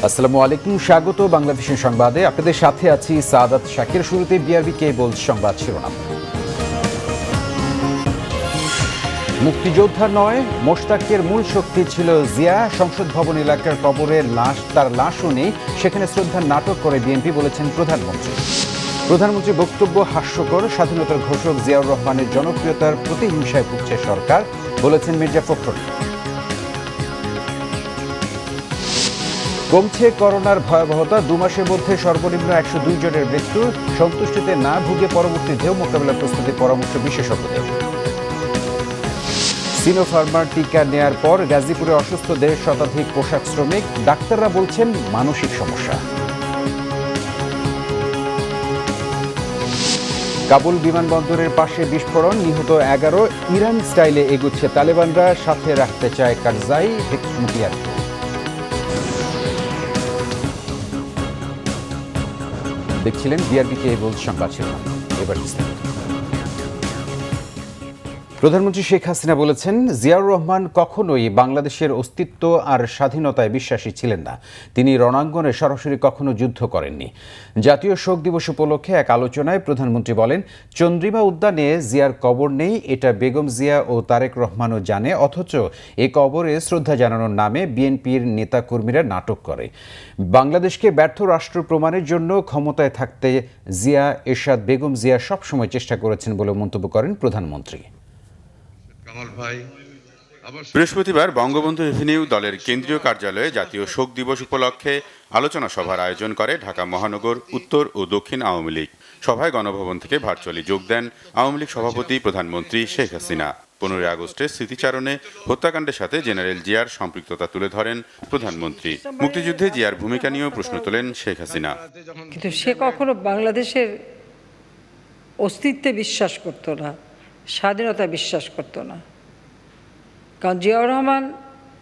আসসালামু আলাইকুম, স্বাগত বাংলাদেশের সংবাদে। আপনাদের সাথে আছি সাদাত শাকির। শুরুতে বিআরবি কেবল সংবাদ শিরোনাম। মুক্তিযোদ্ধা নয়, মোশতাকের মূল শক্তি ছিল জিয়া। সংসদ ভবন এলাকার কবরে তার লাশও নেই, সেখানে শ্রদ্ধার নাটক করে বিএনপি, বলেছেন প্রধানমন্ত্রী। প্রধানমন্ত্রীর বক্তব্য হাস্যকর। স্বাধীনতার ঘোষক জিয়াউর রহমানের জনপ্রিয়তার প্রতিহিংসায় ভুগছে সরকার, বলেছেন মির্জা ফখরুল। কমছে করোনার ভয়াবহতা। 2 মাসের মধ্যে সর্বনিম্ন 102 জনের মৃত্যু। সন্তুষ্টিতে না ভুগে পরবর্তী ঢেউ মোকাবেলার প্রস্তুতির পরামর্শ বিশেষজ্ঞদের। সিনোফার্মার টিকা নেয়ার পর গাজীপুরে অসুস্থ 1.5 শতাধিক পোশাক শ্রমিক। ডাক্তাররা বলছেন মানসিক সমস্যা। কাবুল বিমানবন্দরের পাশে বিস্ফোরণ, নিহত 11। ইরান স্টাইলে এগুচ্ছে তালেবানরা, সাথে রাখতে চায় কারজাই হেকমতিয়ারকে। দেখছিলেন বিআরবি কেবল সংবাদ শিরোনাম। এবার বিস্তারিত। প্রধানমন্ত্রী শেখ হাসিনা বলেছেন, জিয়াউর রহমান কখনোই বাংলাদেশের অস্তিত্ব আর স্বাধীনতায় বিশ্বাসী ছিলেন না। তিনি রণাঙ্গনে সরাসরি কখনো যুদ্ধ করেননি। জাতীয় শোক দিবস উপলক্ষে এক আলোচনায় প্রধানমন্ত্রী বলেন, চন্দ্রিমা উদ্যানে জিয়ার কবর নেই, এটা বেগম জিয়া ও তারেক রহমানও জানে, অথচ এ কবরে শ্রদ্ধা জানানোর নামে বিএনপির নেতাকর্মীরা নাটক করে। বাংলাদেশকে ব্যর্থ রাষ্ট্র প্রমাণের জন্য ক্ষমতায় থাকতে জিয়া, এরশাদ, বেগম জিয়া সবসময় চেষ্টা করেছেন বলে মন্তব্য করেন প্রধানমন্ত্রী। বৃহস্পতিবার বঙ্গবন্ধু এভিনিউ দলের কেন্দ্রীয় কার্যালয়ে জাতীয় শোক দিবস উপলক্ষে আলোচনা সভার আয়োজন করে ঢাকা মহানগর উত্তর ও দক্ষিণ আওয়ামী লীগ। সভায় গণভবন থেকে ভার্চুয়ালি যোগ দেন আওয়ামী লীগ সভাপতি প্রধানমন্ত্রী শেখ হাসিনা। 15 আগস্টের স্মৃতিচারণে হত্যাকাণ্ডের সাথে জেনারেল জিয়ার সম্পৃক্ততা তুলে ধরেন প্রধানমন্ত্রী। মুক্তিযুদ্ধে জিয়ার ভূমিকা নিয়েও প্রশ্ন তোলেন শেখ হাসিনা। কিন্তু সে কখনো বাংলাদেশের অস্তিত্বে বিশ্বাস করতো না, স্বাধীনতা বিশ্বাস করতো না। কারণ জিয়াউর রহমান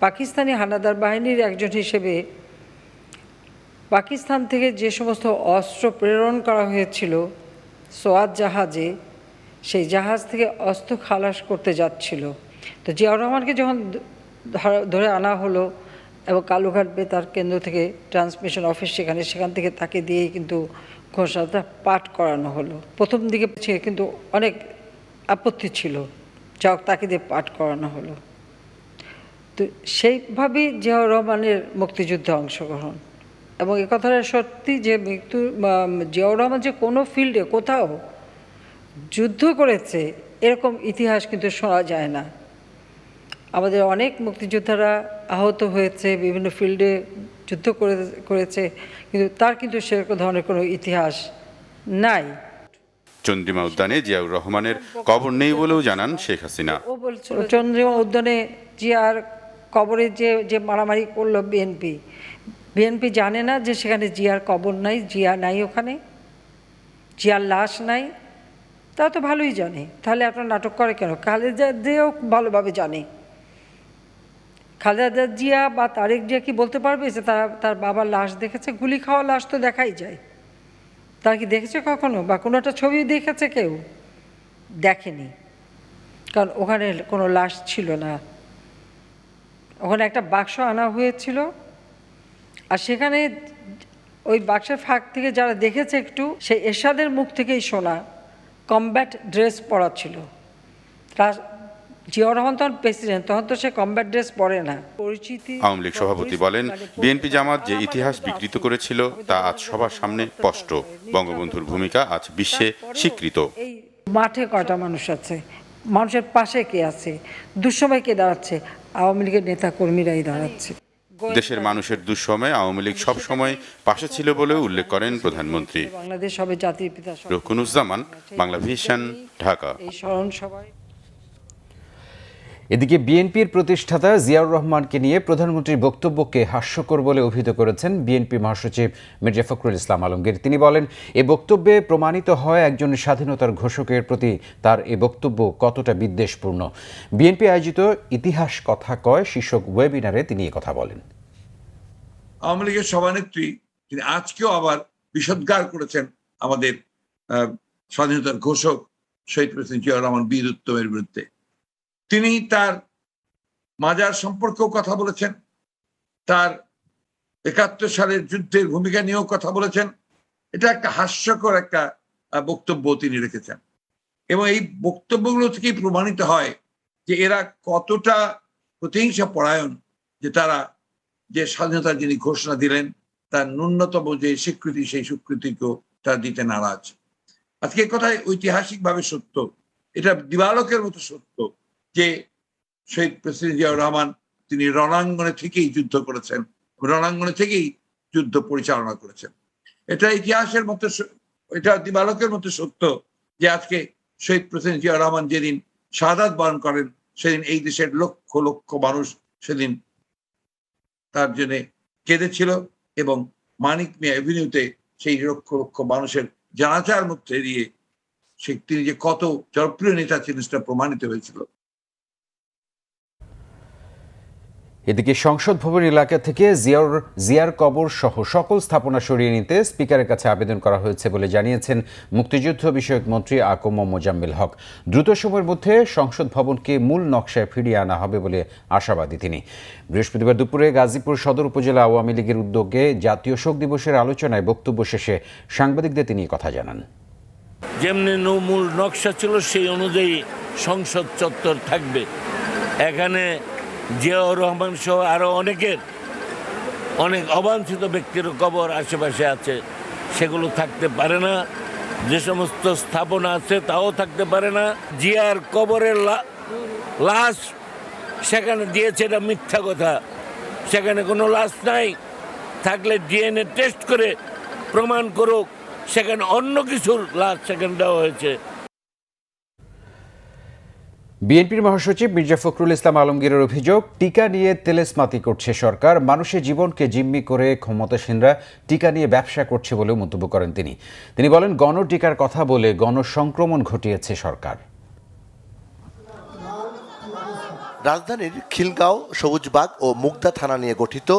পাকিস্তানি হানাদার বাহিনীর একজন হিসেবে পাকিস্তান থেকে যে সমস্ত অস্ত্র প্রেরণ করা হয়েছিল সোয়াত জাহাজে, সেই জাহাজ থেকে অস্ত্র খালাস করতে যাচ্ছিল। তো জিয়াউর রহমানকে যখন ধরে আনা হলো এবং কালুঘাট বেতার কেন্দ্র থেকে ট্রান্সমিশন অফিস সেখান থেকে তাকে দিয়েই কিন্তু ঘোষণাটা পাঠ করানো হলো। প্রথম দিকে কিন্তু অনেক আপত্তি ছিল, যাক তাকে দিয়ে পাঠ করানো হলো। তো সেইভাবেই জিয়াউর রহমানের মুক্তিযুদ্ধে অংশগ্রহণ, এবং এ কথাটা সত্যি যে জিয়াউর রহমান যে কোনো ফিল্ডে কোথাও যুদ্ধ করেছে এরকম ইতিহাস কিন্তু শোনা যায় না। আমাদের অনেক মুক্তিযোদ্ধারা আহত হয়েছে, বিভিন্ন ফিল্ডে যুদ্ধ করেছে, কিন্তু তার কিন্তু সেরকম ধরনের কোনো ইতিহাস নাই। চন্দ্রিমা উদ্যানে জিয়াউর রহমানের কবর নেই বলেও জানান শেখ হাসিনা। ও বলছিল চন্দ্রিমা উদ্যানে জিয়ার কবরে যে মারামারি করলো বিএনপি জানে না যে সেখানে জিয়ার কবর নাই, জিয়া নাই, ওখানে জিয়ার লাশ নাই। তা তো ভালোই জানে, তাহলে আপনার নাটক করে কেন? খালেদা জিয়াও ভালোভাবে জানে। খালেদা জিয়া বা তারেক জিয়া কি বলতে পারবে যে তার বাবার লাশ দেখেছে? গুলি খাওয়া লাশ তো দেখাই যায়। তারা কি দেখেছে কখনো, বা কোনো একটা ছবি দেখেছে? কেউ দেখেনি, কারণ ওখানে কোনো লাশ ছিল না। ওখানে একটা বাক্স আনা হয়েছিল, আর সেখানে ওই বাক্সের ফাঁক থেকে যারা দেখেছে একটু, সেই এরশাদের মুখ থেকেই শোনা কমব্যাট ড্রেস পরা ছিল। জিয়াউর রহমান তখন প্রেসিডেন্ট, তখন তো সে কমব্যাট ড্রেস পরে না। পরিচিতি। আওয়ামী লীগ সভাপতি বলেন, বিএনপি জামাত যে ইতিহাস বিকৃত করেছিল তা আজ সবার সামনে স্পষ্ট। বঙ্গবন্ধুর ভূমিকা আজ বিশ্বে স্বীকৃত। এই মাঠে কয়টা মানুষ আছে, মানুষের পাশে কে আছে, দুঃসময় কে দাঁড়াচ্ছে? আওয়ামী লীগের নেতা কর্মীরাই দাঁড়াচ্ছে। দেশের মানুষের দুঃসময়ে আওয়ামী লীগ সবসময় পাশে ছিল বলেও উল্লেখ করেন প্রধানমন্ত্রী। বাংলাদেশ হবে জাতির পিতা রুকনুজ্জামান, বাংলা ভিশন, ঢাকা। এই স্মরণ সভায়। এদিকে বিএনপির প্রতিষ্ঠাতা জিয়াউর রহমানকে নিয়ে প্রধানমন্ত্রীর বক্তব্যকে হাস্যকর বলে অভিহিত করেছেন বিএনপি মহাসচিব মির্জা ফখরুল ইসলাম আলমগীর। তিনি বলেন, এ বক্তব্যে প্রমাণিত হয় একজন স্বাধীনতার ঘোষকের প্রতি তার এ বক্তব্য কতটা বিদ্বেষপূর্ণ। বিএনপি আয়োজিত ইতিহাস কথা কয় শীর্ষক ওয়েবিনারে তিনি কথা বলেন। আওয়ামী লীগের সভানেত্রী তিনি আজকেও আবার বিষোদ্গার করেছেন আমাদের স্বাধীনতার ঘোষক শহীদ প্রেসিডেন্ট জিয়াউর রহমান বীর উত্তমের বিরুদ্ধে। তিনি তার মাজার সম্পর্কেও কথা বলেছেন, তার 71 সালের যুদ্ধের ভূমিকা নিয়েও কথা বলেছেন। এটা একটা হাস্যকর একটা বক্তব্য তিনি রেখেছেন, এবং এই বক্তব্যগুলো থেকেই প্রমাণিত হয় যে এরা কতটা প্রতিহিংসা পরায়ণ, যে তারা যে স্বাধীনতার যিনি ঘোষণা দিলেন তার ন্যূনতম যে স্বীকৃতি, সেই স্বীকৃতিকেও তারা দিতে নারাজ। আজকে কথায় ঐতিহাসিকভাবে সত্য, এটা দিবালোকের মতো সত্য যে শহীদ প্রেসিডেন্ট জিয়াউর রহমান তিনি রণাঙ্গনে থেকেই যুদ্ধ করেছেন, রণাঙ্গনে থেকেই যুদ্ধ পরিচালনা করেছেন। এটা ইতিহাসের মতো, এটা দিবালোকের মতো সত্য যে আজকে শহীদ প্রেসিডেন্ট জিয়াউর রহমান যেদিন শাহাদাত বরণ করেন, সেদিন এই দেশের লক্ষ লক্ষ মানুষ সেদিন তার জন্য কেঁদেছিল, এবং মানিক মিয়া এভিনিউতে সেই লক্ষ লক্ষ মানুষের জানাজার মধ্যে দিয়ে তিনি যে কত জনপ্রিয় নেতা ছিলেন সেটা প্রমাণিত হয়েছিল। এদিকে সংসদ ভবন এলাকা থেকে জিয়ার কবর সহ সকল স্থাপনা সরিয়ে নিতে স্পিকারের কাছে আবেদন করা হয়েছে বলে জানিয়েছেন মুক্তিযুদ্ধ বিষয়ক মন্ত্রী আকম মোজাম্মেল হক। দ্রুত সময়ের মধ্যে সংসদ ভবনকে মূল নকশায় ফিরিয়ে আনা হবে বলে আশাবাদী তিনি। বৃহস্পতিবার দুপুরে গাজীপুর সদর উপজেলা আওয়ামী লীগের উদ্যোগে জাতীয় শোক দিবসের আলোচনায় বক্তব্য শেষে সাংবাদিকদের তিনি কথা জানান। যেমনি মূল নকশা ছিল সেই অনুযায়ী সংসদ চত্বর থাকবে। এখানে জিয়াউর রহমান সহ আরও অনেক অবাঞ্ছিত ব্যক্তির কবর আশেপাশে আছে, সেগুলো থাকতে পারে না। যে সমস্ত স্থাপনা আছে তাও থাকতে পারে না। জিয়ার কবরের লাশ সেখানে দিয়েছে, এটা মিথ্যা কথা। সেখানে কোনো লাশ নাই, থাকলে ডিএনএ টেস্ট করে প্রমাণ করুক সেখানে অন্য কিছুর লাশ সেখানে দেওয়া হয়েছে। বিএনপির মহাসচিব মির্জা ফখরুল ইসলাম আলমগীরের অভিযোগ, টিকা নিয়ে তেলেসমাতি করছে সরকার, মানুষের জীবনকে জিম্মি করে ক্ষমতাসীনরা টিকা নিয়ে ব্যবসা করছে বলেও মন্তব্য করেন তিনি বলেন, গণটিকার কথা বলে গণসংক্রমণ ঘটিয়েছে সরকার। রাজধানীর খিলগাঁও, সবুজবাগ ও মুগদা থানা নিয়ে গঠিত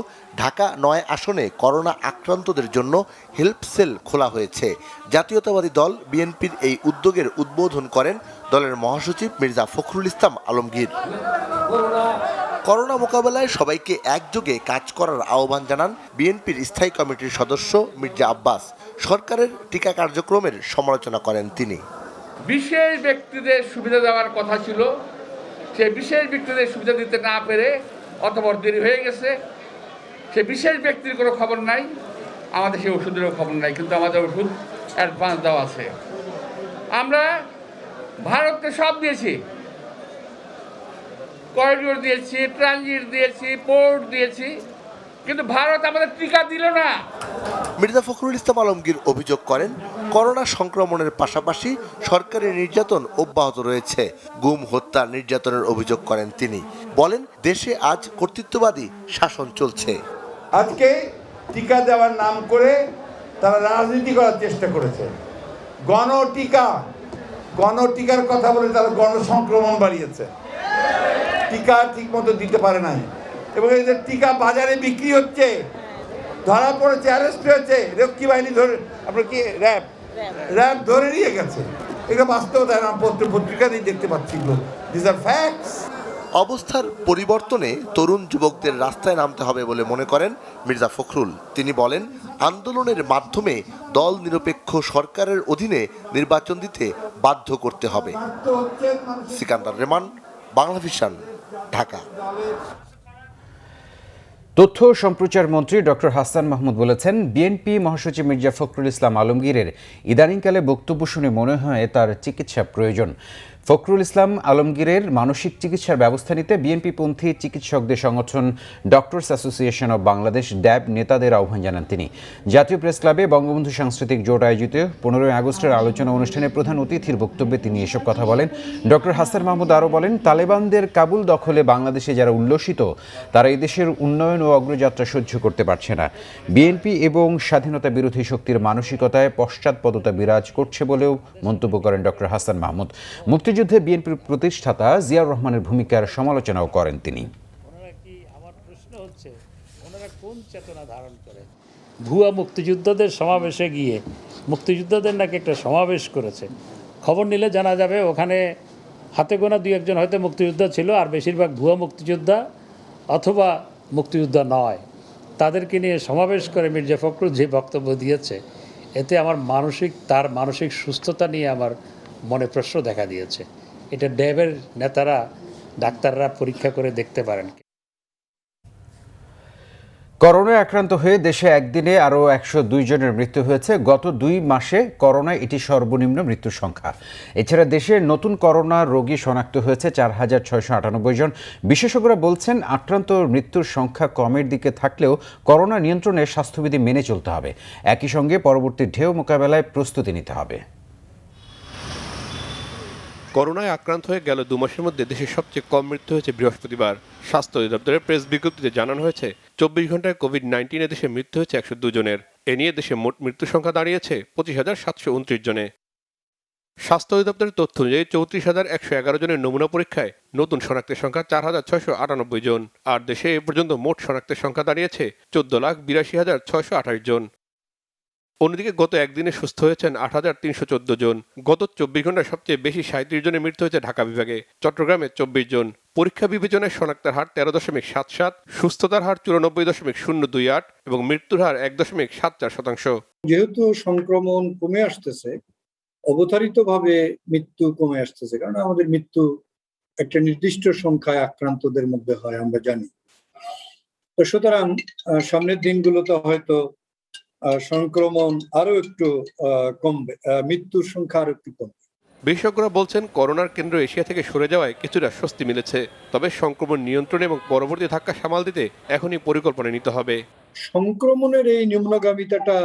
ঢাকা ৯ আসনে করোনা আক্রান্তদের জন্য হেল্প সেল খোলা হয়েছে। জাতীয়তাবাদী দল বিএনপির এই উদ্যোগের উদ্বোধন করেন দলের মহাসচিব মির্জা ফখরুল ইসলাম আলমগীর। করোনা মোকাবেলায় সবাইকে একযোগে কাজ করার আহ্বান জানান বিএনপির স্থায়ী কমিটির সদস্য মির্জা আব্বাস। সরকারের টিকা কার্যক্রমের সমালোচনা করেন তিনি। বিশেষ ব্যক্তিদের সুবিধা দেওয়ার কথা ছিল, সেই বিশেষ ব্যক্তিদের সুবিধা দিতে না পেরে অতঃপর দেরি হয়ে গেছে। সে বিশেষ ব্যক্তির কোনো খবর নাই, আমাদের সেই ওষুধেরও খবর নাই, কিন্তু আমাদের ওষুধ অ্যাডভান্স দেওয়া আছে। আমরা ভারতকে সব দিয়েছি, করিডোর দিয়েছি, ট্রানজিট দিয়েছি, পোর্ট দিয়েছি, কিন্তু ভারত আমাদের টিকা দিল না। মির্জা ফখরুল ইসলাম আলমগীর অভিযোগ করেন, করোনা সংক্রমণের পাশাপাশি সরকারি নির্যাতন অব্যাহত রয়েছে। গুম, হত্যা, নির্যাতনের অভিযোগ করেন তিনি। বলেন, দেশে আজ কর্তৃত্ববাদী শাসন চলছে। আজকে টিকা দেওয়ার নাম করে তারা রাজনীতি করার চেষ্টা করেছে। গণটিকার কথা বলে তারা গণসংক্রমণ বাড়িয়েছে। টিকা ঠিক মতো দিতে পারে নাই, এবং এই যে টিকা বাজারে বিক্রি হচ্ছে, ধরা পড়েছে, অ্যারেস্ট হয়েছে, রক্ষী বাহিনী ধরে, আপনার কি র্যাব ধরে নিয়ে গেছে। এটা বাস্তবতা, পত্রিকাতেই দেখতে পাচ্ছি। This are facts. অবস্থার পরিবর্তনে তরুণ যুবকদের রাস্তায় নামতে হবে বলে মনে করেন মির্জা ফখরুল। তিনি বলেন, আন্দোলনের মাধ্যমে দল নিরপেক্ষ সরকারের অধীনে নির্বাচন দিতে বাধ্য করতে হবে। সিকান্দার রেমান, বাংলাভিশন, ঢাকা। তথ্য ও সম্প্রচার মন্ত্রী ডক্টর হাসান মাহমুদ বলেছেন, বিএনপি মহাসচিব মির্জা ফখরুল ইসলাম আলমগীরের ইদানিংকালে বক্তব্য শুনে মনে হয় তার চিকিৎসা প্রয়োজন। ফখরুল ইসলাম আলমগীরের মানসিক চিকিৎসার ব্যবস্থা নিতে বিএনপিপন্থী চিকিৎসকদের সংগঠন ডক্টরস অ্যাসোসিয়েশন অব বাংলাদেশ ড্যাব নেতাদের আহ্বান জানান তিনি। জাতীয় প্রেস ক্লাবে বঙ্গবন্ধু সাংস্কৃতিক জোট আয়োজিত 15 আগস্টের আলোচনা অনুষ্ঠানে প্রধান অতিথির বক্তব্যে তিনি এসব কথা বলেন। ডক্টর হাসান মাহমুদ আরও বলেন, তালেবানদের কাবুল দখলে বাংলাদেশে যারা উল্লসিত, তারা এই দেশের উন্নয়ন ও অগ্রযাত্রা সহ্য করতে পারছে না। বিএনপি এবং স্বাধীনতা বিরোধী শক্তির মানসিকতায় পশ্চাৎপদতা বিরাজ করছে বলেও মন্তব্য করেন ডক্টর হাসান মাহমুদ। মুক্তিযুদ্ধে বিএনপির প্রতিষ্ঠাতা জিয়াউর রহমানের ভূমিকার সমালোচনাও করেন তিনি। ভুয়া মুক্তিযোদ্ধাদের সমাবেশে গিয়ে মুক্তিযোদ্ধাদের নাকি একটা সমাবেশ করেছে, খবর নিলে জানা যাবে ওখানে হাতে গোনা 2-1 হয়তো মুক্তিযোদ্ধা ছিল, আর বেশিরভাগ ভুয়া মুক্তিযোদ্ধা অথবা মুক্তিযোদ্ধা নয়। তাদেরকে নিয়ে সমাবেশ করে মির্জা ফখরুল যে বক্তব্য দিয়েছে, এতে আমার তার মানসিক সুস্থতা নিয়ে আমার মনে প্রশ্ন দেখা দিয়েছে। এটা ড্যাবের নেতারা, ডাক্তাররা পরীক্ষা করে দেখতে পারেন। করোনায় আক্রান্ত হয়ে দেশে একদিনে আরও 102 জনের মৃত্যু হয়েছে। গত 2 মাসে করোনায় এটি সর্বনিম্ন মৃত্যুর সংখ্যা। এছাড়া দেশে নতুন করোনা রোগী শনাক্ত হয়েছে 4,698 জন। বিশেষজ্ঞরা বলছেন, আক্রান্ত মৃত্যুর সংখ্যা কমের দিকে থাকলেও করোনা নিয়ন্ত্রণে স্বাস্থ্যবিধি মেনে চলতে হবে। একই সঙ্গে পরবর্তী ঢেউ মোকাবেলায় প্রস্তুতি নিতে হবে। করোনায় আক্রান্ত হয়ে গেল 2 মাসের মধ্যে দেশের সবচেয়ে কম মৃত্যু হয়েছে বৃহস্পতিবার। স্বাস্থ্য অধিদপ্তরের প্রেস বিজ্ঞপ্তিতে জানানো হয়েছে, 24 ঘন্টায় কোভিড-19 দেশে মৃত্যু হয়েছে 102 জনের। এ নিয়ে দেশে মোট মৃত্যুর সংখ্যা দাঁড়িয়েছে 25,729 জনে। স্বাস্থ্য অধিদপ্তরের তথ্য অনুযায়ী 34,111 জনের নমুনা পরীক্ষায় নতুন শনাক্তের সংখ্যা 4,698 জন। আর দেশে এ পর্যন্ত মোট শনাক্তের সংখ্যা দাঁড়িয়েছে 14,82,628 জন। অন্যদিকে গত একদিনে সুস্থ হয়েছেন 8,314 জন। গত 24 ঘন্টায় সবচেয়ে বেশি 37 জনের মৃত্যু হয়েছে ঢাকা বিভাগে, চট্টগ্রামে 24 জন। পরীক্ষা বিবেচনায় শনাক্তের হার 13.77, সুস্থতার হার 94.028 এবং মৃত্যুর হার 1.74%। যেহেতু সংক্রমণ কমে আসতেছে, অবধারিতভাবে মৃত্যু কমে আসতেছে, কারণ আমাদের মৃত্যু একটা নির্দিষ্ট সংখ্যায় আক্রান্তদের মধ্যে হয়, আমরা জানি। তো সুতরাং সামনের দিনগুলোতে হয়তো সংক্রমণ আরো একটু কমবে, মৃত্যুর সংখ্যা আরো একটু কমবে। বিশেষজ্ঞরা বলছেন, করোনার কেন্দ্র এশিয়া থেকে সরে যাওয়ায় কিছুটা স্বস্তি মিলেছে। তবে সংক্রমণ নিয়ন্ত্রণ এবং পরবর্তী ধাক্কা সামাল দিতে এখনই পরিকল্পনা নিতে হবে। সংক্রমণের এই নিম্নগামিতাটা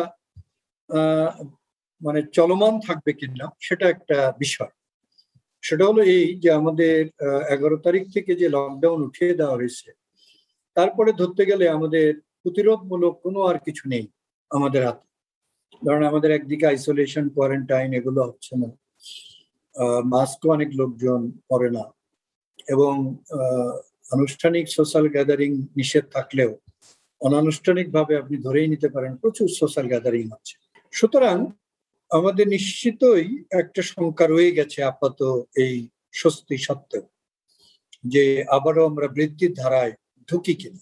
মানে চলমান থাকবে কিনা সেটা একটা বিষয়। সেটা হলো এই যে আমাদের 11 তারিখ থেকে যে লকডাউন উঠিয়ে দেওয়া হয়েছে, তারপরে ধরতে গেলে আমাদের প্রতিরোধমূলক কোনো আর কিছু নেই আমাদের হাতে। ধরেন আমাদের একদিকে আইসোলেশন, কোয়ারেন্টাইন এগুলো হচ্ছে না, মাস্কও অনেক লোকজন পরে না, এবং আনুষ্ঠানিক সোশ্যাল গ্যাদারিং নিষেধ থাকলেও অনানুষ্ঠানিকভাবে আপনি ধরেই নিতে পারেন প্রচুর সোশ্যাল গ্যাদারিং হচ্ছে। সুতরাং আমাদের নিশ্চিতই একটা শঙ্কা রয়ে গেছে আপাতত এই স্বস্তি সত্ত্বেও, যে আবারও আমরা বৃদ্ধির ধারায় ঢুকি কিনা।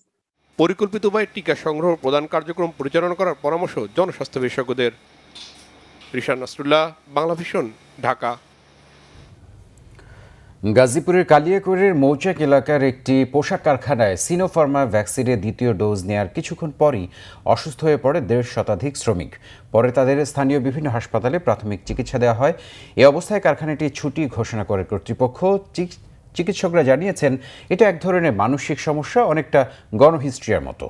পরিকল্পিত উপায়ে টিকা সংগ্রহ প্রদান কার্যক্রম পরিচালনা করার পরামর্শ জনস্বাস্থ্য বিশেষজ্ঞদের। রিশান নাসরুল্লাহ, বাংলা ভিশন, ঢাকা। গাজীপুরের কালিয়াকৈরের মৌচাক এলাকার একটি পোশাক কারখানায় সিনোফার্মা ভ্যাকসিনের দ্বিতীয় ডোজ নেয়ার কিছুক্ষণ পরই অসুস্থ হয়ে পড়ে 150 শতাধিক শ্রমিক। পরে তাদের স্থানীয় বিভিন্ন হাসপাতালে প্রাথমিক চিকিৎসা দেওয়া হয়। এ অবস্থায় কারখানাটি ছুটি ঘোষণা করে কর্তৃপক্ষ। চিকিৎসকরা জানিয়েছেন, এটা এক ধরনের মানসিক সমস্যা, অনেকটা গণহিস্ট্রিয়ার মতো।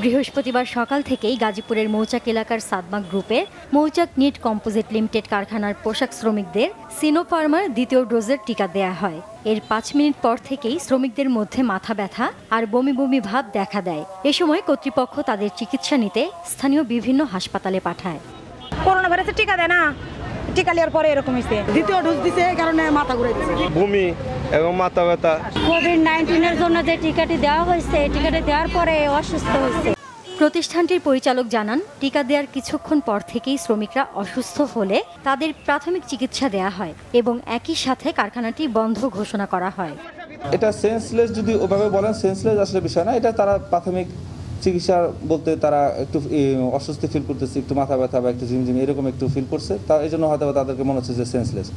বৃহস্পতিবার সকাল থেকেই গাজীপুরের মৌচাক এলাকার সাদমা গ্রুপের মৌচাক নিট কম্পোজিট লিমিটেড কারখানার পোশাক শ্রমিকদের সিনোফার্মার দ্বিতীয় ডোজের টিকা দেয়া হয়। এর 5 মিনিট পর থেকেই শ্রমিকদের মধ্যে মাথা ব্যথা আর বমি বমি ভাব দেখা দেয়। এ সময় কর্তৃপক্ষ তাদের চিকিৎসা নিতে স্থানীয় বিভিন্ন হাসপাতালে পাঠায়। করোনা ভাইরাসের টিকা দেয় না, টিকা নেওয়ার পরে এরকম হয়েছে, দ্বিতীয় ডোজ দিছে, এই কারণে মাথা ঘুরে দিছে, বমি এবং মাথা ব্যথা। কোভিড-19 জন্য যে টিকাটি দেওয়া হয়েছে, টিকাটি দেওয়ার পরে অসুস্থ হয়েছে। প্রতিষ্ঠানটির পরিচালক জানান, টিকা দেওয়ার কিছুক্ষণ পর থেকেই শ্রমিকরা অসুস্থ হলে তাদের প্রাথমিক চিকিৎসা দেওয়া হয় এবং একই সাথে কারখানাটি বন্ধ ঘোষণা করা হয়। এটা সেন্সলেস, যদি ওভাবে বলেন সেন্সলেস আসলে বিষয় না, এটা তারা প্রাথমিক চিকিৎসা বলতে তারা একটু অস্বস্তি ফিল করতেছে, একটু মাথা ব্যথা বা একটু ঝিমঝিম এরকম একটু ফিল করছে, তা এই জন্য হয়তো তাদেরকে মনে হচ্ছে যে সেন্সলেস।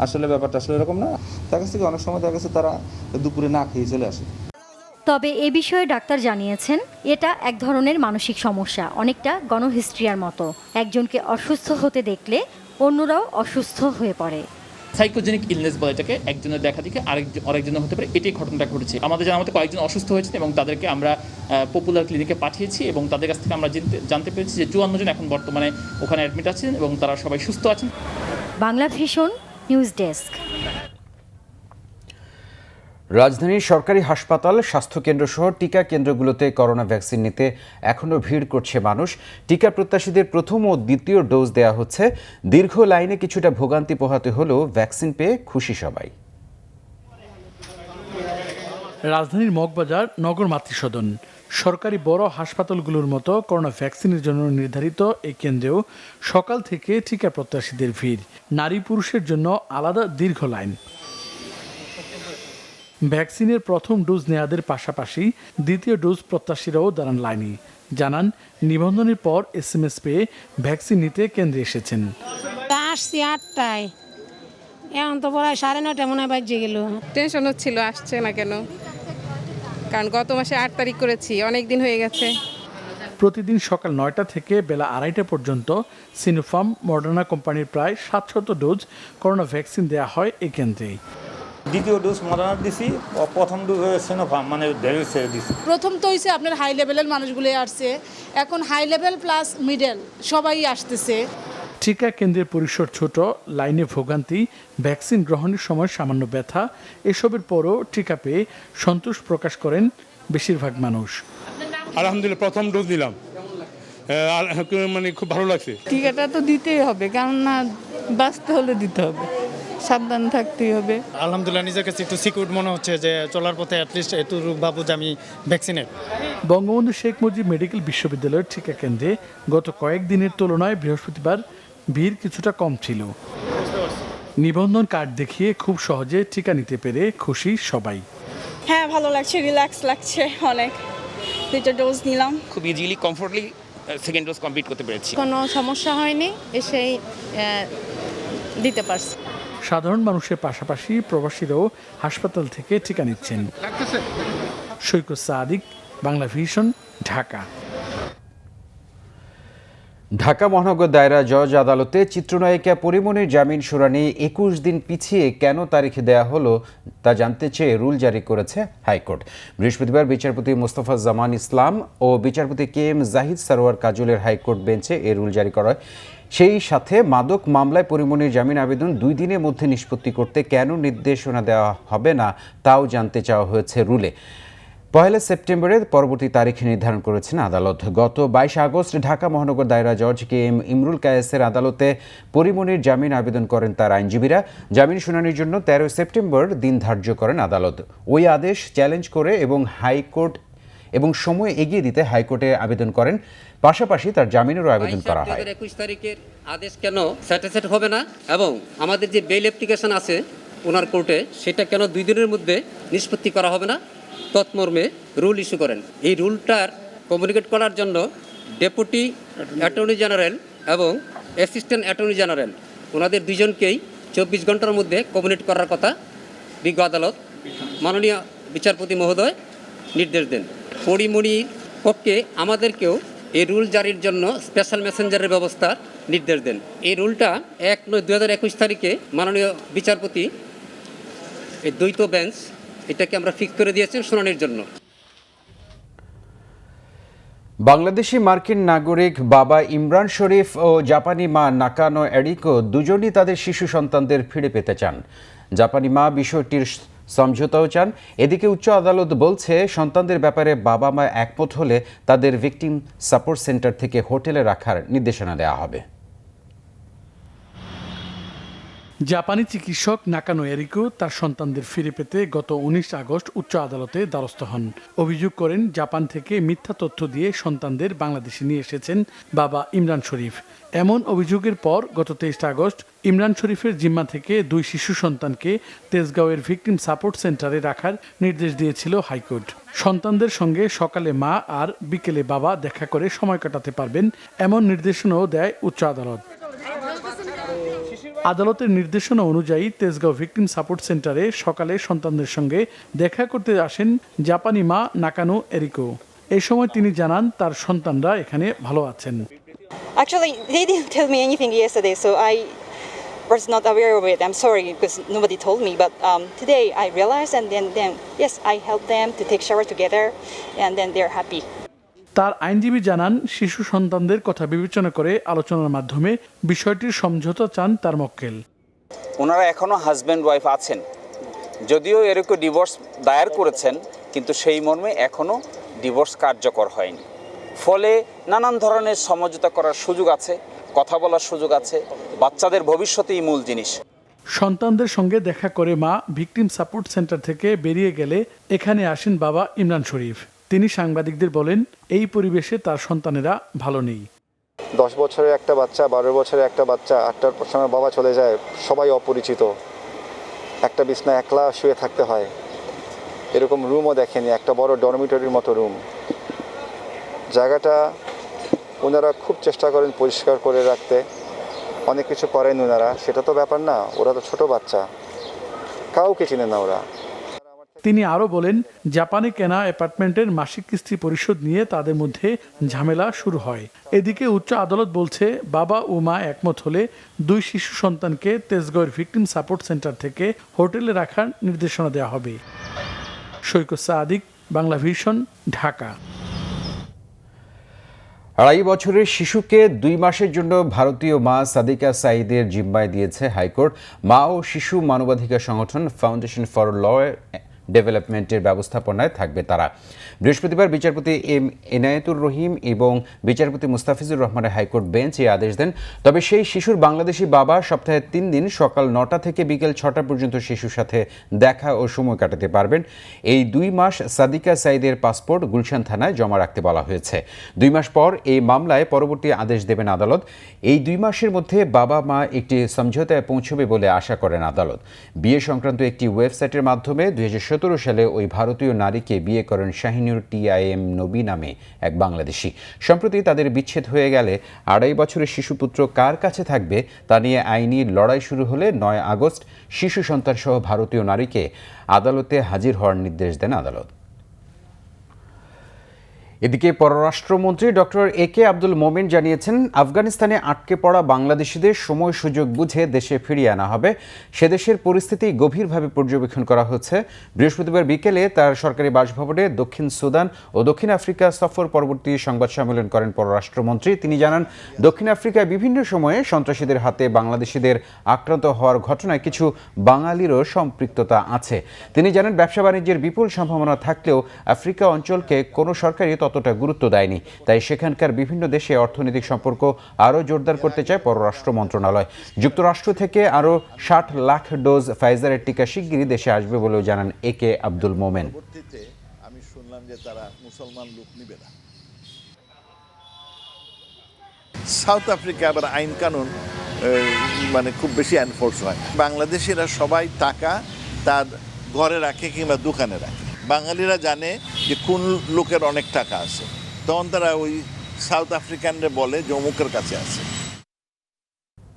আসলে ব্যাপারটা আসলে এরকম না। তার কাছ থেকে অনেক সময় দেখা গেছে তারা দুপুরে না খেয়ে চলে আসে। তবে এ বিষয়ে ডাক্তার জানিয়েছেন, এটা এক ধরনের মানসিক সমস্যা, অনেকটা গণহিস্ট্রিয়ার মতো। একজনকে অসুস্থ হতে দেখলে অন্যরাও অসুস্থ হয়ে পড়ে। সাইকোজেনিক ইলনেস বলে এটাকে, একজনের দেখা দেখে আরেকজনের হতে পারে, এটাই ঘটনাটা ঘটেছে। আমাদের জানার মতে কয়েকজন অসুস্থ হয়েছেন এবং তাদেরকে আমরা পপুলার ক্লিনিকে পাঠিয়েছি এবং তাদের কাছ থেকে আমরা জানতে পেরেছি যে 54 জন এখন বর্তমানে ওখানে অ্যাডমিট আছেন এবং তারা সবাই সুস্থ আছেন। Bangla vision news desk. রাজধানীর সরকারি হাসপাতাল, স্বাস্থ্যকেন্দ্র সহ টিকা কেন্দ্রগুলোতে করোনা ভ্যাকসিন নিতে এখনও ভিড় করছে মানুষ। টিকা প্রত্যাশীদের প্রথম ও দ্বিতীয় ডোজ দেওয়া হচ্ছে। দীর্ঘ লাইনে কিছুটা ভোগান্তি পোহাতে হলেও ভ্যাকসিন পেয়ে খুশি সবাই। রাজধানীর মগবাজার নগর মাতৃসদন সরকারি বড় হাসপাতালগুলোর মতো করোনা ভ্যাকসিনের জন্য নির্ধারিত এই কেন্দ্রেও সকাল থেকে টিকা প্রত্যাশীদের ভিড়। নারী পুরুষের জন্য আলাদা দীর্ঘ লাইন। ভ্যাকসিনের প্রথম ডোজ নেয়াদের পাশাপাশি দ্বিতীয় ডোজ প্রত্যাশীরাও দাঁড়ান লাইনে। জানান, নিবন্ধনের পর SMS পেয়ে ভ্যাকসিন নিতে কেন্দ্রে এসেছেন। আসছি 8টায়, এখন তো প্রায় 9:30 মনে হয় বাজে গেল। টেনশন হচ্ছিল আসছে না কেন, কারণ গত মাসে 8 তারিখ করেছি, অনেক দিন হয়ে গেছে। প্রতিদিন সকাল 9টা থেকে বেলা 2:30 পর্যন্ত সিনোফার্ম মডার্না কোম্পানির প্রায় 700 ডোজ করোনা ভ্যাকসিন দেওয়া হয় এই কেন্দ্রে। দ্বিতীয় ডোজ মডার্না দিছি, প্রথম ডোজ সিনোফার্ম মানে ডেভিসের দিছি। প্রথম তো হইছে আপনার হাই লেভেলের মানুষগুলো আসছে, এখন হাই লেভেল প্লাস মিডল সবাই আসতেছে। টিকা কেন্দ্রের পরিসর ছোট, লাইনে ভোগান্তি, ভ্যাকসিন গ্রহণের সময় সামান্য ব্যথা, এসবের পরও টিকা পেয়ে সন্তোষ প্রকাশ করেন বেশিরভাগ মানুষ। আলহামদুলিল্লাহ, প্রথম ডোজ দিলাম, মানে খুব ভালো লাগছে। টিকাটা তো দিতেই হবে, কারণ না বাঁচতে হলে দিতে হবে, সাবধান থাকতেই হবে। আলহামদুলিল্লাহ, নিজের কাছে একটু সিকিউর মনে হচ্ছে যে চলার পথে অ্যাটলিস্ট এতটুকু ভাবো যে আমি ভ্যাকসিনেট। বঙ্গবন্ধু শেখ মুজিব মেডিকেল বিশ্ববিদ্যালয়ের টিকা কেন্দ্রে গত কয়েকদিনের তুলনায় বৃহস্পতিবার ভিড় কিছুটা কম ছিল। নিবন্ধন কার্ড দেখিয়ে খুব সহজে টিকা নিতে পেরে খুশি সবাই। হ্যাঁ, ভালো লাগছে, রিল্যাক্স লাগছে অনেক। দুইটা ডোজ নিলাম, খুব easily comfortably second dose complete করতে পেরেছি। কোনো সমস্যা হয়নি, এসেই দিতে পারছি। সাধারণ মানুষের পাশাপাশি প্রবাসীরাও হাসপাতাল থেকে টিকা নিচ্ছেন। সৈকত সাদিক, বাংলা ভিশন, ঢাকা। ঢাকা মহানগর দায়রা জজ আদালতে চিত্রনায়িকা পরিমণির জামিন শুনানি 21 দিন পিছিয়ে কেন তারিখ দেয়া হলো তা জানতে চেয়ে রুল জারি করেছে হাইকোর্ট। বৃহস্পতিবার বিচারপতি মোস্তফা জামান ইসলাম ও বিচারপতি KM জাহিদ সরওয়ার কাজলের হাইকোর্ট বেঞ্চে এ রুল জারি করা হয়। সেই সাথে মাদক মামলায় পরিমণির জামিন আবেদন 2 দিনের মধ্যে নিষ্পত্তি করতে কেন নির্দেশনা দেওয়া হবে না তাও জানতে চাওয়া হয়েছে রুলে। 1 সেপ্টেম্বরের পরবর্তী তারিখ নির্ধারণ করেছেন আদালত। গত 22 আগস্ট ঢাকা মহানগর দায়রা জজ KM ইমরুল কায়েসের আদালতে পরিমণির জামিন আবেদন করেন তার আইনজীবীরা। জামিন শুনানির জন্য 13 সেপ্টেম্বর দিন ধার্য করেন আদালত। ওই আদেশ চ্যালেঞ্জ করে এবং সময় এগিয়ে দিতে হাইকোর্টে আবেদন করেন। পাশাপাশি তার জামিনেরও আবেদন করা হয়। 21 তারিখের আদেশ কেন স্যাটিসফাইড হবে না এবং আমাদের যে বেল অ্যাপ্লিকেশন আছে ওনার কোর্টে সেটা কেন 2 দিনের মধ্যে নিষ্পত্তি করা হবে না তৎমর্মে রুল ইস্যু করেন। এই রুলটার কমিউনিকেট করার জন্য ডেপুটি অ্যাটর্নি জেনারেল এবং অ্যাসিস্ট্যান্ট অ্যাটর্নি জেনারেল ওনাদের দুজনকেই 24 ঘন্টার মধ্যে কমিউনিকেট করার কথা বিজ্ঞ আদালত মাননীয় বিচারপতি মহোদয় নির্দেশ দেন। পরিমণির পক্ষে আমাদেরকেও এই রুল জারির জন্য স্পেশাল মেসেঞ্জারের ব্যবস্থা নির্দেশ দেন। এই রুলটা 1/9/2021 তারিখে মাননীয় বিচারপতি এই দ্বৈত বেঞ্চ এটাকে আমরা ফিক্স করে দিয়েছেন শুনানির জন্য। বাংলাদেশি মার্কিন নাগরিক বাবা ইমরান শরীফ ও জাপানি মা নাকানো এরিকো দুজনই তাদের শিশু সন্তানদের ফিরে পেতে চান। জাপানি মা বিষয়টির সমঝোতাও চান। এদিকে উচ্চ আদালত বলছে সন্তানদের ব্যাপারে বাবা মা একমত হলে তাদের ভিকটিম সাপোর্ট সেন্টার থেকে হোটেলে রাখার নির্দেশনা দেওয়া হবে। জাপানি চিকিৎসক নাকানো এরিকো তার সন্তানদের ফিরে পেতে গত 19 আগস্ট উচ্চ আদালতে দ্বারস্থ হন। অভিযোগ করেন জাপান থেকে মিথ্যা তথ্য দিয়ে সন্তানদের বাংলাদেশে নিয়ে এসেছেন বাবা ইমরান শরীফ। এমন অভিযোগের পর গত 23 আগস্ট ইমরান শরীফের জিম্মা থেকে 2 শিশু সন্তানকে তেজগাঁওয়ের ভিকটিম সাপোর্ট সেন্টারে রাখার নির্দেশ দিয়েছিল হাইকোর্ট। সন্তানদের সঙ্গে সকালে মা আর বিকেলে বাবা দেখা করে সময় কাটাতে পারবেন এমন নির্দেশনাও দেয় উচ্চ আদালত। আদালতের নির্দেশনা অনুযায়ী তেজগাঁও ভিকটিম সাপোর্ট সেন্টারে সকালে সন্তানদের সঙ্গে দেখা করতে আসেন জাপানি মা নাকানো এরিকো। এই সময় তিনি জানান তার সন্তানরা এখানে ভালো আছেন। Actually, they didn't tell me anything yesterday, so I was not aware of it. I'm sorry because nobody told me, but today I realized, and then yes, I helped them to take shower together, and then they're happy. তার আইনজীবী জানান শিশু সন্তানদের কথা বিবেচনা করে আলোচনার মাধ্যমে বিষয়টির সমঝোতা চান তার মক্কেল। ওনারা এখনো হাজব্যান্ড ওয়াইফ আছেন, যদিও এরকম ডিভোর্স দায়ের করেছেন কিন্তু সেই মর্মে এখনো ডিভোর্স কার্যকর হয়নি। ফলে নানান ধরনের সমঝোতা করার সুযোগ আছে, কথা বলার সুযোগ আছে। বাচ্চাদের ভবিষ্যতেই মূল জিনিস। সন্তানদের সঙ্গে দেখা করে মা ভিকটিম সাপোর্ট সেন্টার থেকে বেরিয়ে গেলে এখানে আসেন বাবা ইমরান শরীফ। তিনি সাংবাদিকদের বলেন এই পরিবেশে তার সন্তানেরা ভালো নেই। 10 বছরের একটা বাচ্চা, 12 বছরের একটা বাচ্চা, 8টার সময় বাবা চলে যায়, সবাই অপরিচিত, একটা বিছনা একলা শুয়ে থাকতে হয়। এরকম রুমও দেখেনি, একটা বড় ডরমিটরির মতো রুম। জায়গাটা ওনারা খুব চেষ্টা করেন পরিষ্কার করে রাখতে, অনেক কিছু করেন ওনারা, সেটা তো ব্যাপার না, ওরা তো ছোট বাচ্চা, কাউকে চিনে না ওরা। তিনি আরও বলেন, জাপানে কেনা অ্যাপার্টমেন্টের মাসিক কিস্তি পরিশোধ নিয়ে তাদের মধ্যে ঝামেলা শুরু হয়। এদিকে উচ্চ আদালত বলছে, বাবা ও মা একমত হলে 2 শিশু সন্তানকে তেজগাঁওয়ের ভিকটিম সাপোর্ট সেন্টার থেকে হোটেলে রাখার নির্দেশনা দেওয়া হবে। সৈকত সাদিক, বাংলা ভিশন, ঢাকা। 2.5 বছরের শিশুকে 2 মাসের জন্য ভারতীয় মা সাদিকা সাঈদের জিম্মায় দিয়েছে হাইকোর্ট। মা ও শিশু মানবাধিকার সংগঠন ফাউন্ডেশন ফর ল ডেভেলপমেন্টের ব্যবস্থাপনায় থাকবে তারা। বৃহস্পতিবার বিচারপতি এম এনায়েতুর রহিম এবং বিচারপতি মুস্তাফিজুর রহমানের হাইকোর্ট বেঞ্চ এই আদেশ দেন। তবে সেই শিশুর বাংলাদেশি বাবা সপ্তাহে 3 দিন সকাল 9টা থেকে বিকেল 6টা পর্যন্ত শিশুর সাথে দেখা ও সময় কাটাতে পারবেন। এই 2 মাস সাদিকা সাঈদের পাসপোর্ট গুলশান থানায় জমা রাখতে বলা হয়েছে। 2 মাস পর এই মামলায় পরবর্তী আদেশ দেবেন আদালত। এই 2 মাসের মধ্যে বাবা মা একটি সমঝোতায় পৌঁছবে বলে আশা করেন আদালত। বিয়ে সংক্রান্ত একটি ওয়েবসাইটের মাধ্যমে 2017 সালে ওই ভারতীয় নারীকে বিয়ে করেন শাহিনুর TIM নবী নামে এক বাংলাদেশি। সম্প্রতি তাদের বিচ্ছেদ হয়ে গেলে 2.5 বছরের শিশুপুত্র কার কাছে থাকবে তা নিয়ে আইনি লড়াই শুরু হলে 9 আগস্ট শিশু সন্তানসহ ভারতীয় নারীকে আদালতে হাজির হওয়ার নির্দেশ দেন আদালত। এদিকে পররাষ্ট্রমন্ত্রী ডক্টর AK আব্দুল মোমেন জানিয়েছেন, আফগানিস্তানে আটকে পড়া বাংলাদেশিদের সময় সুযোগ বুঝে দেশে ফিরিয়ে আনা হবে। সে দেশের পরিস্থিতি গভীরভাবে পর্যবেক্ষণ করা হচ্ছে। বৃহস্পতিবার বিকেলে তার সরকারি বাসভবনে দক্ষিণ সুদান ও দক্ষিণ আফ্রিকা সফর পরবর্তী সংবাদ সম্মেলন করেন পররাষ্ট্রমন্ত্রী। তিনি জানান, দক্ষিণ আফ্রিকায় বিভিন্ন সময়ে সন্ত্রাসীদের হাতে বাংলাদেশিদের আক্রান্ত হওয়ার ঘটনায় কিছু বাঙালিরও সম্পৃক্ততা আছে। তিনি জানান, ব্যবসা বাণিজ্যের বিপুল সম্ভাবনা থাকলেও আফ্রিকা অঞ্চলকে কোনো সরকারই ততটা গুরুত্ব দেয়নি। তাই সেখানকার বিভিন্ন দেশে অর্থনৈতিক সম্পর্ক আরও জোরদার করতে চায় পররাষ্ট্র মন্ত্রণালয়। যুক্তরাষ্ট্র থেকে আরও 60 লাখ ডোজ ফাইজারের টিকা শিগগিরই দেশে আসবে বলেও জানান AK আব্দুল মোমেন। আমি শুনলাম যে তারা মুসলমান লোক নিবে না। সাউথ আফ্রিকা আবার আইন কানুন মানে খুব বেশি এনফোর্স হয়। বাংলাদেশিরা সবাই টাকা তার ঘরে রাখে কিংবা দোকানে রাখে। বাঙালিরা জানে যে কোন লোকের অনেক টাকা আছে, তখন তারা ওই সাউথ আফ্রিকানরা বলে যে অমুকের কাছে আছে।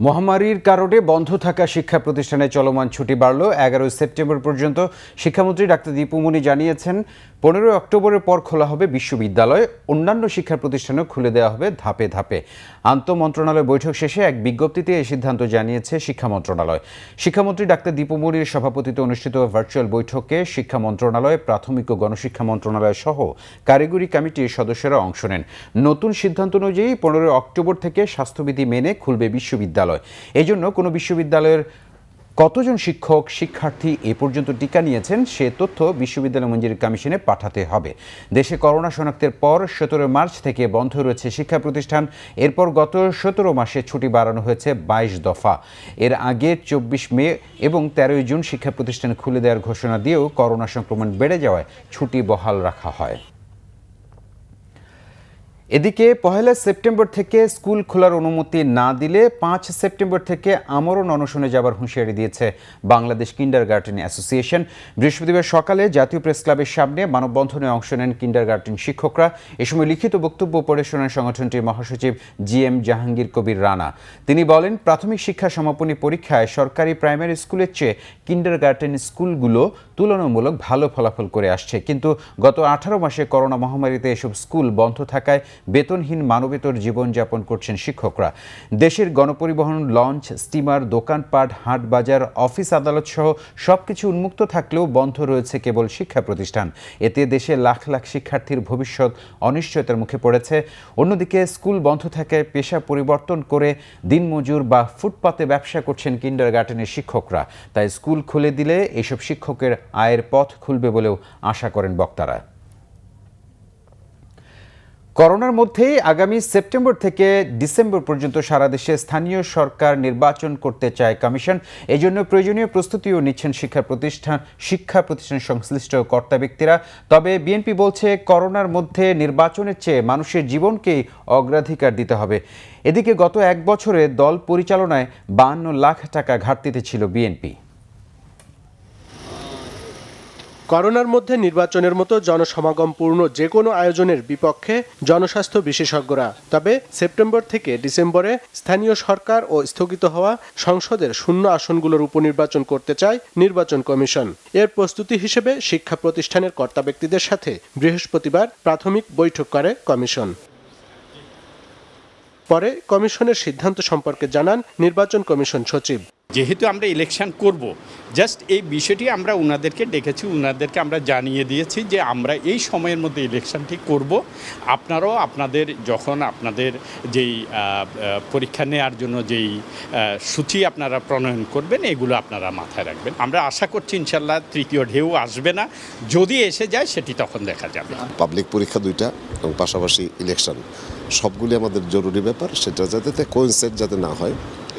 মহামারীর কারণে বন্ধ থাকা শিক্ষা প্রতিষ্ঠানে চলমান ছুটি বাড়ল 11 সেপ্টেম্বর পর্যন্ত। শিক্ষামন্ত্রী ডাক্তার দীপু মনি জানিয়েছেন, 15 অক্টোবরের পর খোলা হবে বিশ্ববিদ্যালয়, অন্যান্য শিক্ষা প্রতিষ্ঠানও খুলে দেওয়া হবে ধাপে ধাপে। আন্তঃমন্ত্রণালয় বৈঠক শেষে এক বিজ্ঞপ্তিতে এই সিদ্ধান্ত জানিয়েছে শিক্ষা মন্ত্রণালয়। শিক্ষামন্ত্রী ডাক্তার দীপু মনির সভাপতিত্বে অনুষ্ঠিত ভার্চুয়াল বৈঠকে শিক্ষা মন্ত্রণালয়, প্রাথমিক ও গণশিক্ষা মন্ত্রণালয় সহ কারিগরি কমিটির সদস্যরা অংশ নেন। নতুন সিদ্ধান্ত অনুযায়ী 15 অক্টোবর থেকে স্বাস্থ্যবিধি মেনে খুলবে বিশ্ববিদ্যালয়। এজন্য কোনো বিশ্ববিদ্যালয়ের কতজন শিক্ষক শিক্ষার্থী এ পর্যন্ত টিকা নিয়েছেন সে তথ্য বিশ্ববিদ্যালয় মঞ্জুরি কমিশনে পাঠাতে হবে। দেশে করোনা শনাক্তের পর 17 মার্চ থেকে বন্ধ রয়েছে শিক্ষা প্রতিষ্ঠান। এরপর গত 17 মাসে ছুটি বাড়ানো হয়েছে 22 দফা। এর আগে 24 মে এবং 13 জুন শিক্ষা প্রতিষ্ঠান খুলে দেওয়ার ঘোষণা দিয়েও করোনা সংক্রমণ বেড়ে যাওয়ায় ছুটি বহাল রাখা হয়। এদিকে 1 সেপ্টেম্বর থেকে স্কুল খোলার অনুমতি না দিলে 5 সেপ্টেম্বর থেকে আমরণ অনশনে যাবার হুঁশিয়ারি দিয়েছে বাংলাদেশ কিন্ডারগার্টেন অ্যাসোসিয়েশন। বৃহস্পতিবার সকালে জাতীয় প্রেস ক্লাবের সামনে মানববন্ধনে অংশ নেন কিন্ডারগার্টেন শিক্ষকরা। এ সময় লিখিত বক্তব্য পড়ে শোনেন সংগঠনটির মহাসচিব GM জাহাঙ্গীর কবির রানা। তিনি বলেন, প্রাথমিক শিক্ষা সমাপনী পরীক্ষায় সরকারি প্রাইমারি স্কুলের চেয়ে কিন্ডারগার্টেন স্কুলগুলো তুলনামূলক ভালো ফলাফল করে আসছে, কিন্তু গত 18 মাসে করোনা মহামারীতে এসব স্কুল বন্ধ থাকায় বেতনহীন মানবেতর জীবনযাপন করছেন শিক্ষকরা। দেশের গণপরিবহন, লঞ্চ, স্টিমার, দোকানপাট, হাট বাজার, অফিস আদালত সহ সবকিছু উন্মুক্ত থাকলেও বন্ধ রয়েছে কেবল শিক্ষা প্রতিষ্ঠান। এতে দেশে লাখ লাখ শিক্ষার্থীর ভবিষ্যৎ অনিশ্চয়তার মুখে পড়েছে। অন্যদিকে স্কুল বন্ধ থাকায় পেশা পরিবর্তন করে দিনমজুর বা ফুটপাতে ব্যবসা করছেন কিন্ডারগার্টেনের শিক্ষকরা। তাই স্কুল খুলে দিলে এসব শিক্ষকের আয়ের পথ খুলবে বলেও আশা করেন বক্তারা। করোনার মধ্যেই আগামী সেপ্টেম্বর থেকে ডিসেম্বর পর্যন্ত সারা দেশে স্থানীয় সরকার নির্বাচন করতে চায় কমিশন। এজন্য প্রয়োজনীয় প্রস্তুতিও নিচ্ছেন শিক্ষা প্রতিষ্ঠান সংশ্লিষ্ট কর্তা ব্যক্তিরা। তবে বিএনপি বলছে, করোনার মধ্যে নির্বাচনের চেয়ে মানুষের জীবনকেই অগ্রাধিকার দিতে হবে। এদিকে গত 1 বছরে দল পরিচালনায় 52 লাখ টাকা ঘাটতিতে ছিল বিএনপি। করোনার মধ্যে নির্বাচনের মতো জনসমাগমপূর্ণ যে কোনো আয়োজনের বিপক্ষে জনস্বাস্থ্য বিশেষজ্ঞরা। তবে সেপ্টেম্বর থেকে ডিসেম্বরে স্থানীয় সরকার ও স্থগিত হওয়া সংসদের শূন্য আসনগুলোর উপনির্বাচন করতে চায় নির্বাচন কমিশন। এর প্রস্তুতি হিসেবে শিক্ষা প্রতিষ্ঠানের কর্তা ব্যক্তিদের সাথে বৃহস্পতিবার প্রাথমিক বৈঠক করে কমিশন। পরে কমিশনের সিদ্ধান্ত সম্পর্কে জানান নির্বাচন কমিশন সচিব। যেহেতু আমরা ইলেকশন করব, জাস্ট এই বিষয়টি আমরা ওনাদেরকে ডেকেছি, ওনাদেরকে আমরা জানিয়ে দিয়েছি যে আমরা এই সময়ের মধ্যে ইলেকশনটি করব। আপনারাও আপনাদের যখন আপনাদের যেই পরীক্ষা নেওয়ার জন্য যেই সূচি আপনারা প্রণয়ন করবেন, এগুলো আপনারা মাথায় রাখবেন। আমরা আশা করছি ইনশাল্লাহ তৃতীয় ঢেউ আসবে না, যদি এসে যায় সেটি তখন দেখা যাবে। পাবলিক পরীক্ষা দুইটা এবং পাশাপাশি ইলেকশন সবগুলি আমাদের জরুরি ব্যাপার, সেটা যাতে কোইন্সাইড যাতে না হয়,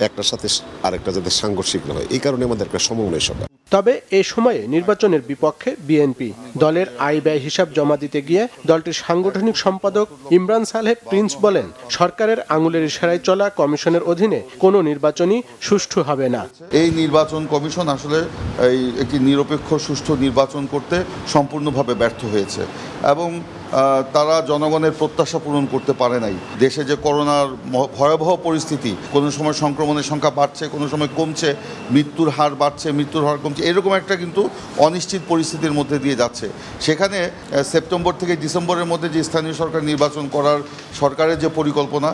একটার সাথে আরেকটা যাতে সাংঘর্ষিক না হয়, এই কারণে আমাদের একটা সমন্বয় সভা। তবে এ সময়ে নির্বাচনের বিপক্ষে বিএনপি। দলের আয় ব্যয় হিসাব জমা দিতে গিয়ে দলটির সাংগঠনিক সম্পাদক ইমরান সালেহ প্রিন্স বলেন, সরকারের আঙুলের ইশারায় চলা কমিশনের অধীনে কোনো নির্বাচনই সুষ্ঠু হবে না। এই নির্বাচন কমিশন আসলে একটি নিরপেক্ষ সুষ্ঠু নির্বাচন করতে সম্পূর্ণভাবে ব্যর্থ হয়েছে এবং তারা জনগণের প্রত্যাশা পূরণ করতে পারে নাই। দেশে যে করোনার ভয়াবহ পরিস্থিতি, কোনো সময় সংক্রমণের সংখ্যা বাড়ছে, কোনো সময় কমছে, মৃত্যুর হার বাড়ছে, মৃত্যুর হার কমছে, এরকম একটা কিন্তু অনিশ্চিত পরিস্থিতির মধ্যে দিয়ে যাচ্ছে। সেখানে সেপ্টেম্বর থেকে ডিসেম্বরের মধ্যে যে স্থানীয় সরকার নির্বাচন করার সরকারের যে পরিকল্পনা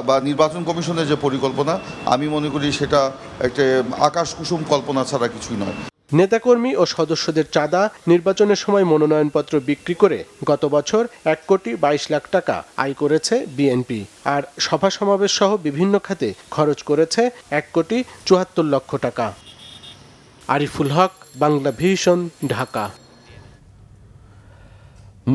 বা নির্বাচন কমিশনের যে পরিকল্পনা, আমি মনে করি সেটা একটা আকাশ কুসুম কল্পনা ছাড়া কিছুই নয়। নেতাকর্মী ও সদস্যদের চাঁদা, নির্বাচনের সময় মনোনয়নপত্র বিক্রি করে গত বছর 1,22,00,000 টাকা আয় করেছে বিএনপি। আর সভা সমাবেশ সহ বিভিন্ন খাতে খরচ করেছে 1,74,00,000 টাকা। আরিফুল হক, বাংলা ভিশন, ঢাকা।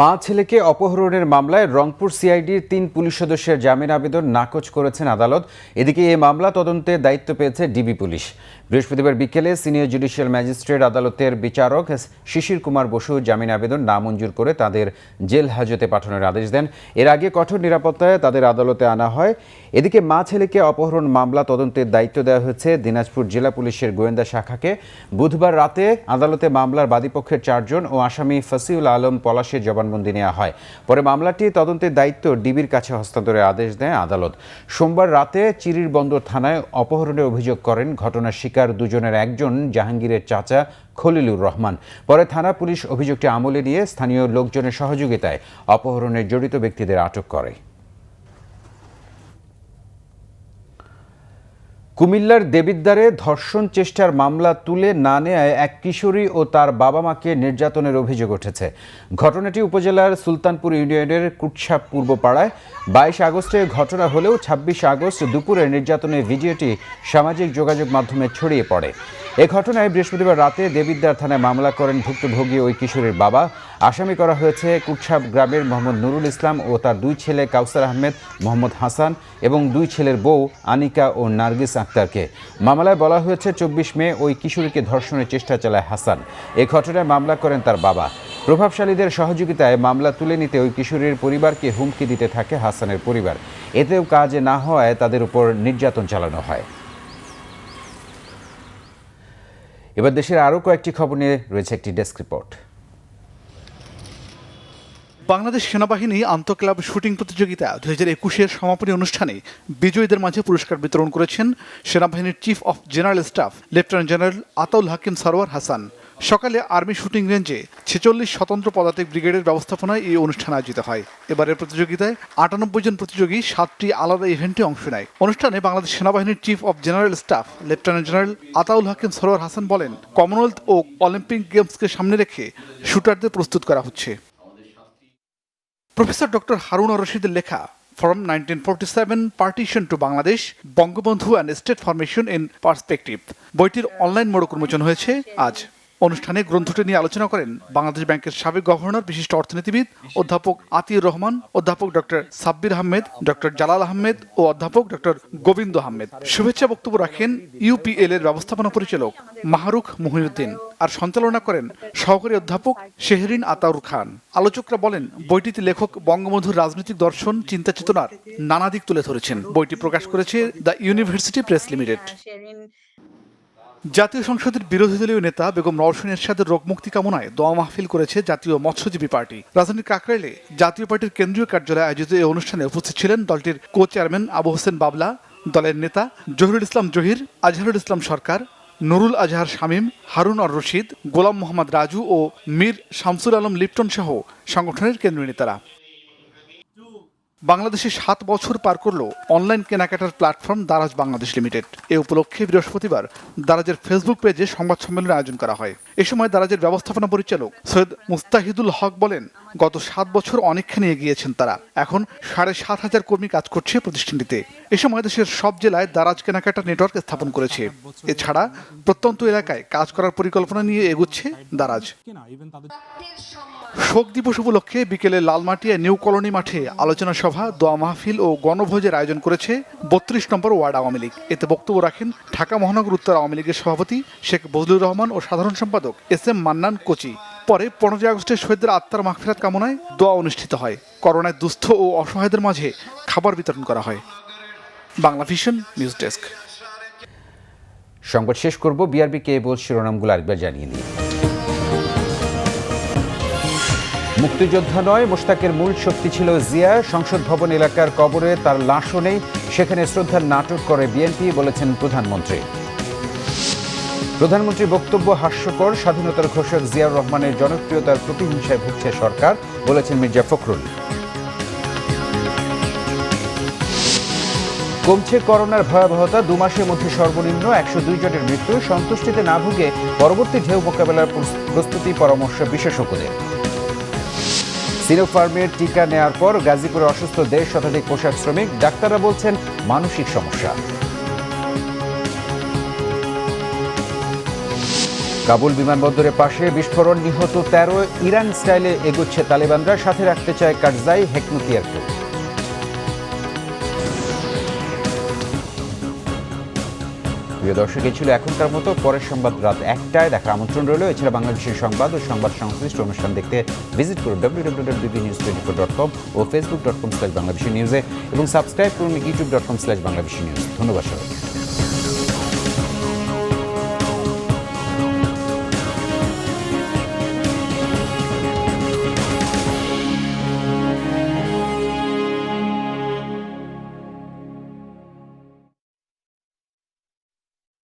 মা ছেলেকে অপহরণের মামলায় রংপুর সিআইডির 3 পুলিশ সদস্যের জামিন আবেদন নাকচ করেছেন আদালত। এদিকে এই মামলা তদন্তে দায়িত্ব পেয়েছে ডিবি পুলিশ। বৃহস্পতিবার বিকেলে সিনিয়র জুডিশিয়াল ম্যাজিস্ট্রেট আদালতের বিচারক শিশির কুমার বসু জামিন আবেদন নামঞ্জুর করে তাদের জেল হাজতে পাঠানোর আদেশ দেন। এর আগে কঠোর নিরাপত্তায় তাদের আদালতে আনা হয়। এদিকে মা ছেলেকে অপহরণ মামলা তদন্তের দায়িত্ব দেওয়া হয়েছে দিনাজপুর জেলা পুলিশের গোয়েন্দা শাখাকে। বুধবার রাতে আদালতে মামলার বাদীপক্ষের 4 জন ও আসামি ফসিউল আলম পলাশের জবানবন্দি নেওয়া হয়। পরে মামলাটি তদন্তের দায়িত্ব ডিবির কাছে হস্তান্তরের আদেশ দেয় আদালত। সোমবার রাতে চিরির বন্দর থানায় অপহরণের অভিযোগ করেন ঘটনার শিকার দুজনের একজন জাহাঙ্গীরের চাচা খলিলুর রহমান। পরে থানা পুলিশ অভিযোগটি আমলে নিয়ে স্থানীয় লোকজনের সহযোগিতায় অপহরণে জড়িত ব্যক্তিদের আটক করে। কুমিল্লার দেবিদ্বারে ধর্ষণ চেষ্টার মামলা তুলে না নেয় এক কিশোরী ও তার বাবা মাকে নির্যাতনের অভিযোগ উঠেছে। ঘটনাটি উপজেলার সুলতানপুর ইউনিয়নের কুটসাপ পূর্ব পাড়ায় 22 আগস্টের ঘটনা হলেও 26 আগস্ট দুপুরে নির্যাতনের ভিডিওটি সামাজিক যোগাযোগ মাধ্যমে ছড়িয়ে পড়ে। এ ঘটনায় বৃহস্পতিবার রাতে দেবিদ্বার থানায় মামলা করেন ভুক্তভোগী ওই কিশোরীর বাবা। আসামি করা হয়েছে কুটসাপ গ্রামের মোহাম্মদ নুরুল ইসলাম ও তার 2 ছেলে কাউসার আহমেদ, মোহাম্মদ হাসান এবং 2 ছেলের বউ আনিকা ও নার্গিস আক্তারকে। মামলায় বলা হয়েছে 24 মে ওই কিশোরীকে ধর্ষণের চেষ্টা চালায় হাসান। এ ঘটনায় মামলা করেন তার বাবা। প্রভাবশালীদের সহযোগিতায় মামলা তুলে নিতে ওই কিশোরীর পরিবারকে হুমকি দিতে থাকে হাসানের পরিবার। এতেও কাজ না হওয়ায় তাদের উপর নির্যাতন চালানো হয়। এবার দেশের আরও কয়েকটি খবর নিয়ে রয়েছে একটি ডেস্ক রিপোর্ট। বাংলাদেশ সেনাবাহিনী আন্তঃক্লাব শুটিং প্রতিযোগিতা 2021-এর সমাপনী অনুষ্ঠানে বিজয়ীদের মাঝে পুরস্কার বিতরণ করেছেন সেনাবাহিনীর chief of general staff lieutenant general Ataul Hakim Sarwar Hasan. সকালে আর্মি শুটিং রেঞ্জে 46 স্বতন্ত্র পদাতিক ব্রিগেডের ব্যবস্থাপনায় এই অনুষ্ঠান আয়োজিত হয়। এবারের প্রতিযোগিতায় 98 জন প্রতিযোগী 7টি আলাদা ইভেন্টে অংশ নেয়। অনুষ্ঠানে বাংলাদেশ সেনাবাহিনীর chief of general staff lieutenant general Ataul Hakim Sarwar Hasan বলেন, কমনওয়েলথ ও অলিম্পিক গেমসকে সামনে রেখে শুটারদের প্রস্তুত করা হচ্ছে। প্রফেসর ডক্টর হারুন রশিদের লেখা From 1947 Partition to Bangladesh, Bangabandhu and state formation in perspective বইটির অনলাইন মোড়ক উন্মোচন হয়েছে আজ। অনুষ্ঠানে গ্রন্থটি নিয়ে আলোচনা করেন বাংলাদেশ ব্যাংকের সাবেক গভর্নর, বিশিষ্ট অর্থনীতিবিদ অধ্যাপক আতিউর রহমান, অধ্যাপক ডক্টর সাব্বির আহমেদ, ডক্টর জালাল আহমেদ ও অধ্যাপক ডক্টর গোবিন্দ আহমেদ। শুভেচ্ছা বক্তব্য রাখেন ইউপিএল এর ব্যবস্থাপনা পরিচালক মাহরুখ মহিউদ্দিন আর সঞ্চালনা করেন সহকারী অধ্যাপক শেহরিন আতাউর খান। আলোচকরা বলেন, বইটিতে লেখক বঙ্গবন্ধুর রাজনৈতিক দর্শন, চিন্তা চেতনার নানা দিক তুলে ধরেছেন। বইটি প্রকাশ করেছে দ্য ইউনিভার্সিটি প্রেস লিমিটেড। জাতীয় সংসদের বিরোধী দলীয় নেতা বেগম রওশন এরশাদের রোগমুক্তি কামনায় দোয়া মাহফিল করেছে জাতীয় মৎস্যজীবী পার্টি। রাজধানীর কাকরাইলে জাতীয় পার্টির কেন্দ্রীয় কার্যালয়ে আয়োজিত এই অনুষ্ঠানে উপস্থিত ছিলেন দলটির কো চেয়ারম্যান আবু হোসেন বাবলা, দলের নেতা জহিরুল ইসলাম জহির, আজহারুল ইসলাম সরকার, নুরুল আজহার শামীম, হারুন আর রশিদ, গোলাম মোহাম্মদ রাজু ও মীর শামসুল আলম লিপ্টন সহ সংগঠনের কেন্দ্রীয় নেতারা। বাংলাদেশে 7 বছর পার করল অনলাইন কেনাকাটার প্ল্যাটফর্ম দারাজ বাংলাদেশ লিমিটেড। এ উপলক্ষে বৃহস্পতিবার দারাজের ফেসবুক পেজে সংবাদ সম্মেলনের আয়োজন করা হয়। এ সময় দারাজের ব্যবস্থাপনা পরিচালক সৈয়দ মুস্তাহিদুল হক বলেন, গত 7 বছর অনেকখানি এগিয়েছেন তারা। এখন 7,500 কর্মী কাজ করছে প্রতিষ্ঠানটিতে। এ সময় দেশের সব জেলায় দারাজ কেনাকাটার নেটওয়ার্ক স্থাপন করেছে। এছাড়া প্রত্যন্ত এলাকায় কাজ করার পরিকল্পনা নিয়ে এগুচ্ছে দারাজ। শোক দিবস উপলক্ষে বিকেলে লালমাটিয়া নিউ কলোনি মাঠে আলোচনা সভা, দোয়া মাহফিল ও গণভোজের আয়োজন করেছে 32 নম্বর ওয়ার্ড আওয়ামী লীগ। এতে বক্তব্য রাখেন ঢাকা মহানগর উত্তর আওয়ামী লীগের সভাপতি শেখ বজলুর রহমান ও সাধারণ সম্পাদক SM মান্নান কোচি। পরে 15 আগস্টে শহীদদের আত্মার মাগফিরাত কামনায় দোয়া অনুষ্ঠিত হয়। করোনায় দুস্থ ও অসহায়দের মাঝে খাবার বিতরণ করা হয়। Bangla vision news desk. সংবাদ শেষ করব বিআরবি কেবল শিরোনামগুলো আরেকবার জানিয়ে নিই। মুক্তিযোদ্ধা নয়, মোশতাকের মূল শক্তি ছিল জিয়া। সংসদ ভবন এলাকার কবরে তার লাশও নেই, সেখানে শ্রদ্ধার নাটক করে বিএনপি, বলেছেন প্রধানমন্ত্রী। প্রধানমন্ত্রীর বক্তব্য হাস্যকর, স্বাধীনতার ঘোষক জিয়াউর রহমানের জনপ্রিয়তার প্রতিহিংসায় ভুগছে সরকার, বলেছেন মির্জা ফখরুল। কমছে করোনার ভয়াবহতা, 2 মাসের মধ্যে সর্বনিম্ন 102 জনের মৃত্যু। সন্তুষ্টিতে না ভুগে পরবর্তী ঢেউ মোকাবেলার প্রস্তুতি পরামর্শ বিশেষজ্ঞদের। সিনোফার্মের টিকা নেয়ার পর গাজীপুরে অসুস্থ 1.5 শতাধিক পোশাক শ্রমিক, ডাক্তাররা বলছেন মানসিক সমস্যা। কাবুল বিমানবন্দরের পাশে বিস্ফোরণ, নিহত 13। ইরান স্টাইলে এগোচ্ছে তালেবানরা, সাথে রাখতে চায় কারজাই হেকমতিয়ারকে। প্রিয় দর্শক, এই ছিল এখনকার মতো। পরের সংবাদ রাত 1টায় দেখার আমন্ত্রণ রইল। এছাড়া বাংলাদেশের সংবাদ ও সংবাদ সংশ্লিষ্ট অনুষ্ঠান দেখতে ভিজিট করুন www.bbnews24.com ও facebook.com/bangladeshinews এবং সাবস্ক্রাইব করুন youtube.com/bangladeshinews। ধন্যবাদ সবাই।